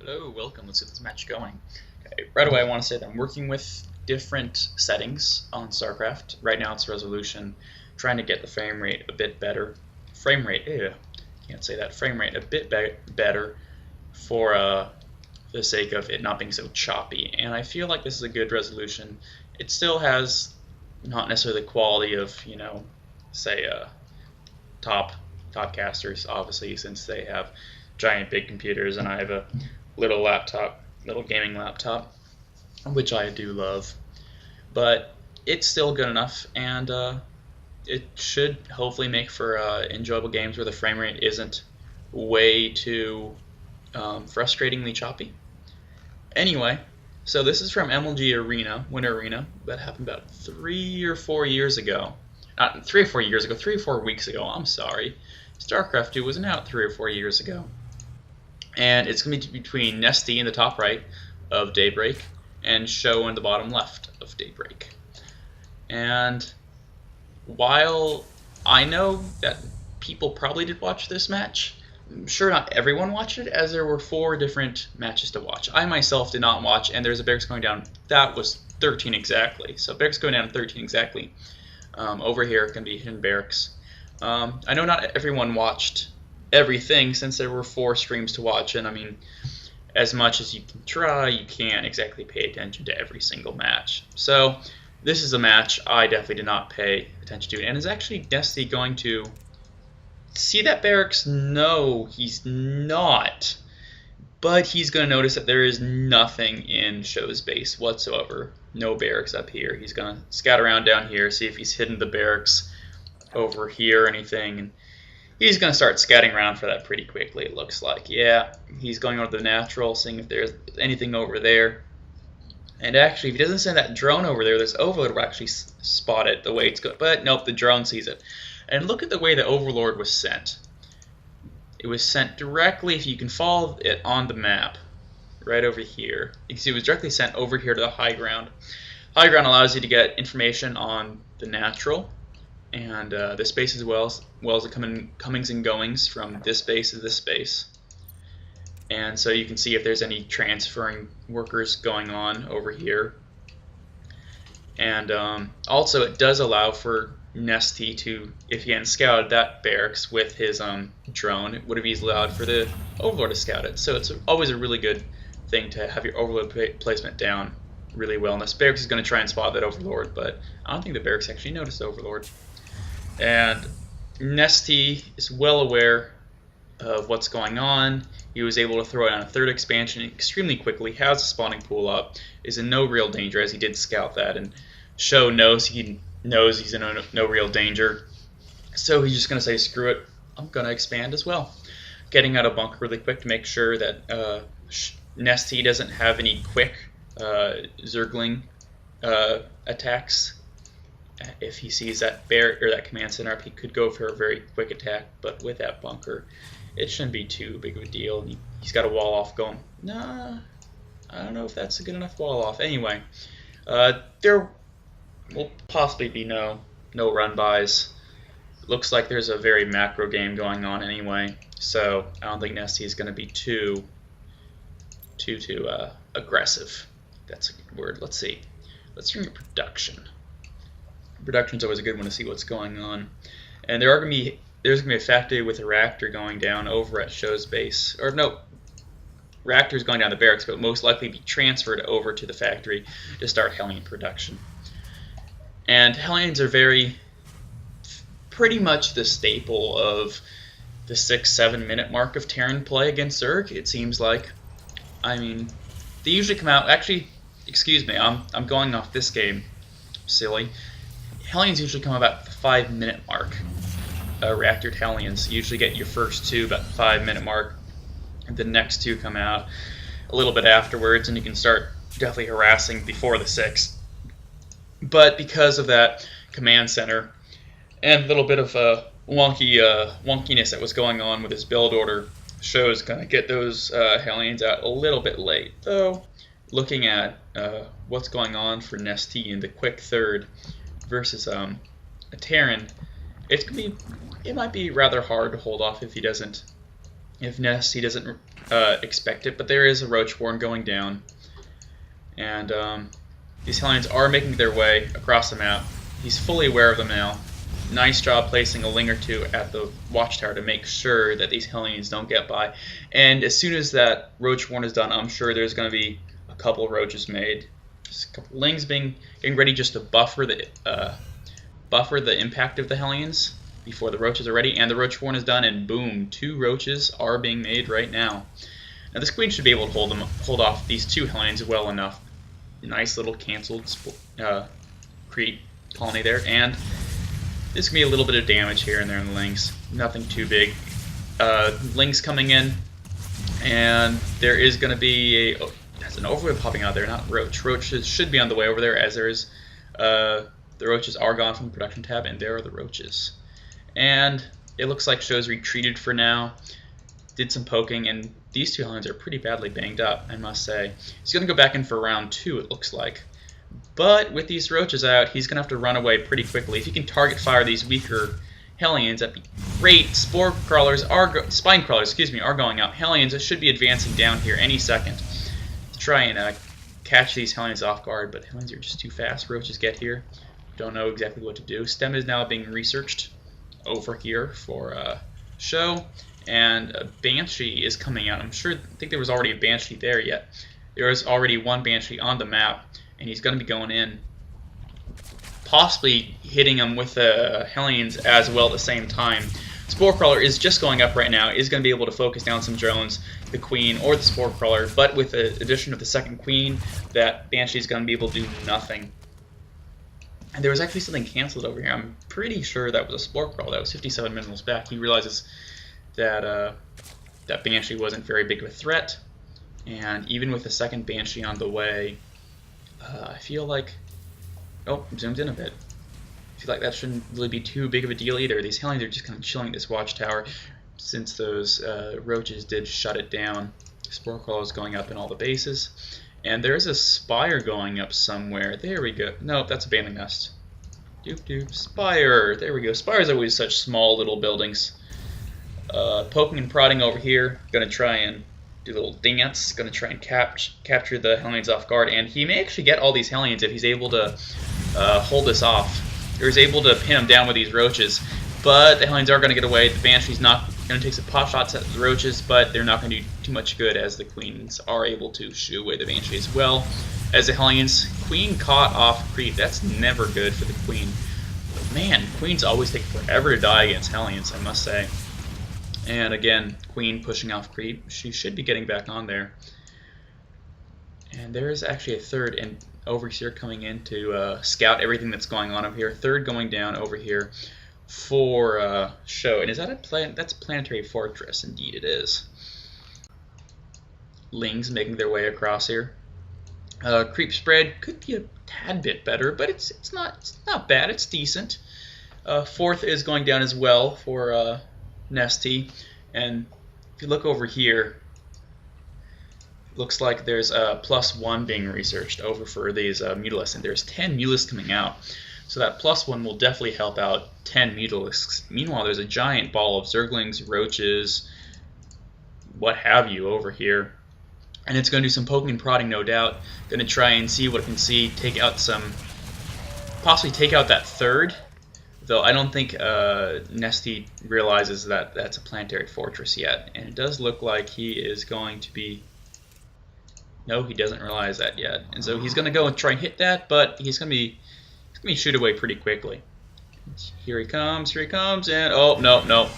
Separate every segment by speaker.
Speaker 1: Hello, welcome. Let's get this match going. Okay, right away I want to say that I'm working with different settings on StarCraft. Right now it's resolution, trying to get the frame rate a bit better. Frame rate, can't say that. Frame rate a bit better for the sake of it not being so choppy. And I feel like this is a good resolution. It still has not necessarily the quality of, say top casters, obviously, since they have giant big computers and I have a little gaming laptop, which I do love. But it's still good enough, and it should hopefully make for enjoyable games where the frame rate isn't way too frustratingly choppy. Anyway, so this is from MLG Arena, Winter Arena, that happened about 3 or 4 years ago. Not 3 or 4 years ago, 3 or 4 weeks ago, I'm sorry. StarCraft 2 wasn't out 3 or 4 years ago. And it's going to be between Nestea in the top right of Daybreak and Sjow in the bottom left of Daybreak. And while I know that people probably did watch this match, I'm sure not everyone watched it, as there were 4 different matches to watch. I myself did not watch, and there's a barracks going down. That was 13 exactly. So barracks going down 13 exactly. Over here can be hidden barracks. I know not everyone watched everything, since there were 4 streams to watch, and I mean, as much as you can try, you can't exactly pay attention to every single match. So this is a match I definitely did not pay attention to, and is actually Nestea going to see that barracks? No, he's not. But he's going to notice that there is nothing in Sjow's base whatsoever. No barracks up here. He's going to scout around down here, see if he's hidden the barracks over here or anything, and he's going to start scouting around for that pretty quickly, it looks like. Yeah, he's going over the natural, seeing if there's anything over there. And actually, if he doesn't send that drone over there, this Overlord will actually spot it the way it's going. But nope, the drone sees it. And look at the way the Overlord was sent. It was sent directly, if you can follow it on the map, right over here. You can see it was directly sent over here to the high ground. High ground allows you to get information on the natural and this base, as well as the comings and goings from this base to this base. And so you can see if there's any transferring workers going on over here. And also it does allow for Nestea to, if he hadn't scouted that barracks with his drone, it would have easily allowed for the Overlord to scout it. So it's always a really good thing to have your Overlord placement down really well. And this barracks is going to try and spot that Overlord, but I don't think the barracks actually noticed the Overlord. And Nestea is well aware of what's going on. He was able to throw out a 3rd expansion extremely quickly, has a spawning pool up, is in no real danger, as he did scout that, and Sjow knows he's in no real danger. So he's just going to say, screw it, I'm going to expand as well. Getting out of bunker really quick to make sure that Nestea doesn't have any quick Zergling attacks. If he sees that that command center, he could go for a very quick attack, but with that bunker, it shouldn't be too big of a deal. He's got a wall off going. Nah, I don't know if that's a good enough wall off. Anyway, there will possibly be no run bys. Looks like there's a very macro game going on anyway, so I don't think Nestea is going to be too aggressive. That's a good word. Let's see. Let's bring up production. Production's always a good one to see what's going on. And there's going to be a factory with a reactor going down over at Sjow's base. Or no, reactor's going down the barracks, but most likely be transferred over to the factory to start Hellion production. And Hellions are pretty much the staple of the 6-7 minute mark of Terran play against Zerg, it seems like. I mean, they usually come out, actually, excuse me, I'm going off this game, silly. Hellions usually come about the 5 minute mark. Reactored Hellions usually get your first 2 about the 5 minute mark. And the next 2 come out a little bit afterwards, and you can start definitely harassing before the 6. But because of that command center and a little bit of wonkiness that was going on with his build order, Sjow's going to get those Hellions out a little bit late. Though, looking at what's going on for Nestea in the quick 3rd versus a Terran, it might be rather hard to hold off if he doesn't if Nestea doesn't expect it. But there is a roach warren going down, and these Hellions are making their way across the map. He's fully aware of them now. Nice job placing a ling or two at the watchtower to make sure that these Hellions don't get by. And as soon as that roach warren is done, I'm sure there's going to be a couple roaches made. Just a couple lings getting ready just to buffer the impact of the Hellions before the roaches are ready. And the roach warren is done, and boom, 2 roaches are being made right now. Now this queen should be able to hold off these 2 Hellions well enough. Nice little canceled creep colony there, and this can be a little bit of damage here and there in the lings. Nothing too big. Lings coming in, and there is going to be there's an overwhelm popping out there, not roach. Roaches should be on the way over there, as there is. The roaches are gone from the production tab, and there are the roaches. And it looks like Sjow's retreated for now. Did some poking, and these 2 Hellions are pretty badly banged up, I must say. He's going to go back in for round 2, it looks like. But with these roaches out, he's going to have to run away pretty quickly. If he can target fire these weaker Hellions, that'd be great. Spine crawlers, are going up. Hellions should be advancing down here any second to try and catch these Hellions off guard, but Hellions are just too fast. Roaches get here, don't know exactly what to do. Stem is now being researched over here for Sjow. And a Banshee is coming out. I think there was already a Banshee there yet. There is already 1 Banshee on the map, and he's going to be going in, possibly hitting him with the Hellions as well at the same time. Spore Crawler is just going up right now, is going to be able to focus down some drones, the Queen or the Spore Crawler, but with the addition of the second Queen, that Banshee is going to be able to do nothing. And there was actually something canceled over here. I'm pretty sure that was a Spore Crawler. That was 57 minerals back. He realizes that that Banshee wasn't very big of a threat, and even with the second Banshee on the way, I feel like, oh, zoomed in a bit. I feel like that shouldn't really be too big of a deal either. These Hellions are just kind of chilling at this watchtower, since those roaches did shut it down. Spore Crawler is going up in all the bases, and there's a Spire going up somewhere. There we go. Nope, that's a Baneling Nest. Doop doop. Spire. There we go. Spires are always such small little buildings. Poking and prodding over here, going to try and do little dance, going to try and capture the Hellions off guard, and he may actually get all these Hellions if he's able to hold this off, or is able to pin them down with these roaches. But the Hellions are going to get away. The Banshee's not going to take some pot shots at the roaches, but they're not going to do too much good, as the Queens are able to shoo away the Banshee as well as the Hellions. Queen caught off creep. That's never good for the Queen. But man, Queens always take forever to die against Hellions, I must say. And again, Queen pushing off creep. She should be getting back on there. And there is actually a third and overseer coming in to scout everything that's going on over here. Third going down over here for Sjow. And is that a plan? That's a planetary fortress. Indeed, it is. Lings making their way across here. Creep spread could be a tad bit better, but it's not bad. It's decent. Fourth is going down as well for Nestea, and if you look over here, looks like there's a +1 being researched over for these Mutalisks, and there's 10 Mutalisks coming out, so that +1 will definitely help out 10 Mutalisks. Meanwhile, there's a giant ball of Zerglings, roaches, what have you over here, and it's going to do some poking and prodding, no doubt. Going to try and see what it can see, possibly take out that third. Though I don't think Nestea realizes that that's a planetary fortress yet. And it does look like he is going to be... No, he doesn't realize that yet. And so he's going to go and try and hit that, but he's going to be shoot away pretty quickly. Here he comes, and... Oh, no.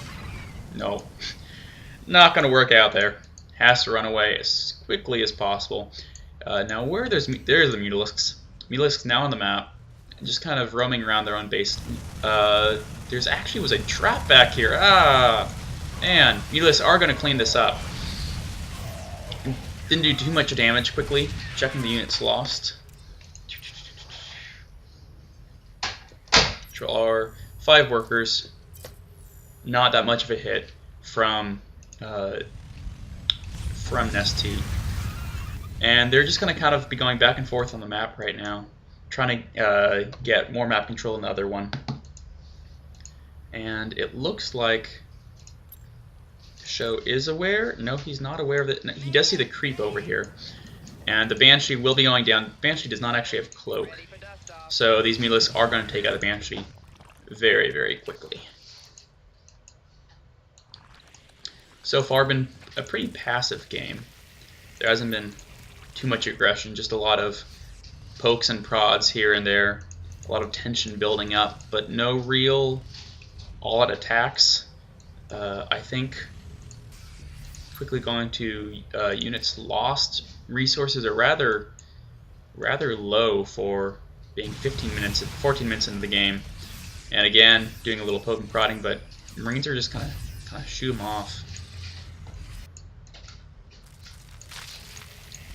Speaker 1: Not going to work out there. Has to run away as quickly as possible. Now, there's the Mutalisks. Mutalisks now on the map. Just kind of roaming around their own base. There's actually was a trap back here. Man, Mutalisks are going to clean this up. Didn't do too much damage. Quickly checking the units lost. Control R. 5 workers. Not that much of a hit from Nestea. And they're just going to kind of be going back and forth on the map right now, trying to get more map control than the other one. And it looks like Sjow is aware. No, he's not aware of it. No, he does see the creep over here. And the Banshee will be going down. Banshee does not actually have Cloak. So these Mutalisks are going to take out the Banshee very, very quickly. So far been a pretty passive game. There hasn't been too much aggression, just a lot of pokes and prods here and there. A lot of tension building up, but no real all-out attacks. I think quickly going to units lost. Resources are rather low for being 14 minutes into the game. And again, doing a little poke and prodding, but Marines are just kind of shoo them off.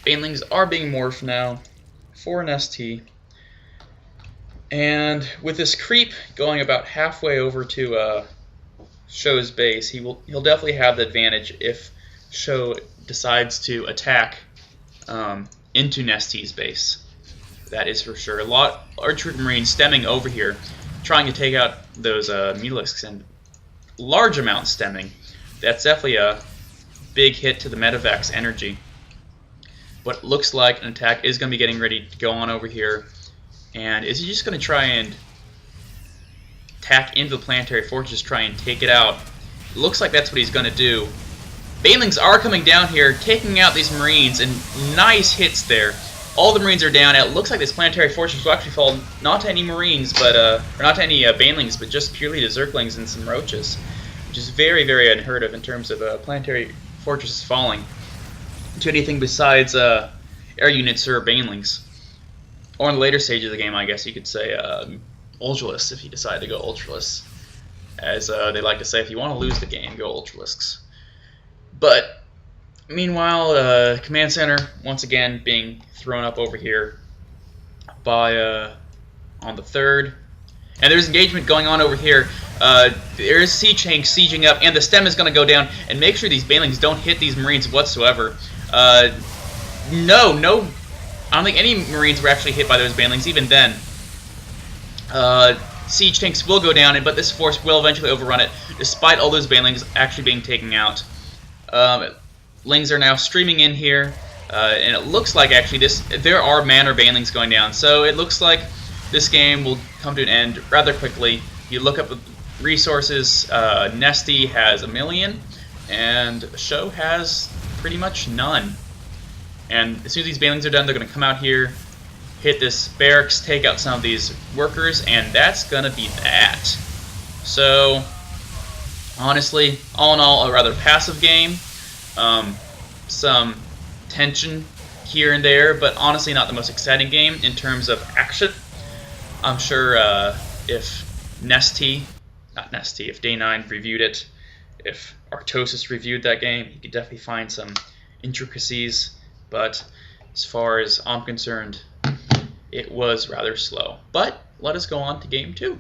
Speaker 1: Banelings are being morphed now for Nestea. And with this creep going about halfway over to Sjow's base, he'll definitely have the advantage if Sjow decides to attack into Nestea's base. That is for sure. A lot Archer Marines stemming over here, trying to take out those Mutalisks, and large amounts stemming. That's definitely a big hit to the Medivacs energy. What looks like an attack is going to be getting ready to go on over here. And is he just going to try and attack into the Planetary Fortress, try and take it out? It looks like that's what he's going to do. Banelings are coming down here, taking out these Marines, and nice hits there. All the Marines are down. It looks like this Planetary Fortress will actually fall not to any Marines, but or not to any Banelings, but just purely to Zerglings and some Roaches, which is very, very unheard of in terms of Planetary Fortresses falling to anything besides air units or Banelings. Or in the later stage of the game, I guess you could say Ultralisks, if you decide to go Ultralisks. As they like to say, if you want to lose the game, go Ultralisks. But meanwhile, Command Center, once again, being thrown up over here by on the 3rd. And there's engagement going on over here. There is Siege tanks sieging up, and the stem is going to go down and make sure these Banelings don't hit these Marines whatsoever. No, I don't think any Marines were actually hit by those Banelings, even then. Siege tanks will go down, but this force will eventually overrun it, despite all those Banelings actually being taken out. Lings are now streaming in here, and it looks like actually there are Manor Banelings going down, so it looks like this game will come to an end rather quickly. You look up the resources, Nestea has 1 million, and Sjow has pretty much none. And as soon as these Banelings are done, they're going to come out here, hit this barracks, take out some of these workers, and that's going to be that. So, honestly, all in all, a rather passive game. Some tension here and there, but honestly not the most exciting game in terms of action. I'm sure if if Day 9 reviewed it, if Arctosis reviewed that game, you could definitely find some intricacies. But as far as I'm concerned, it was rather slow. But let us go on to Game 2.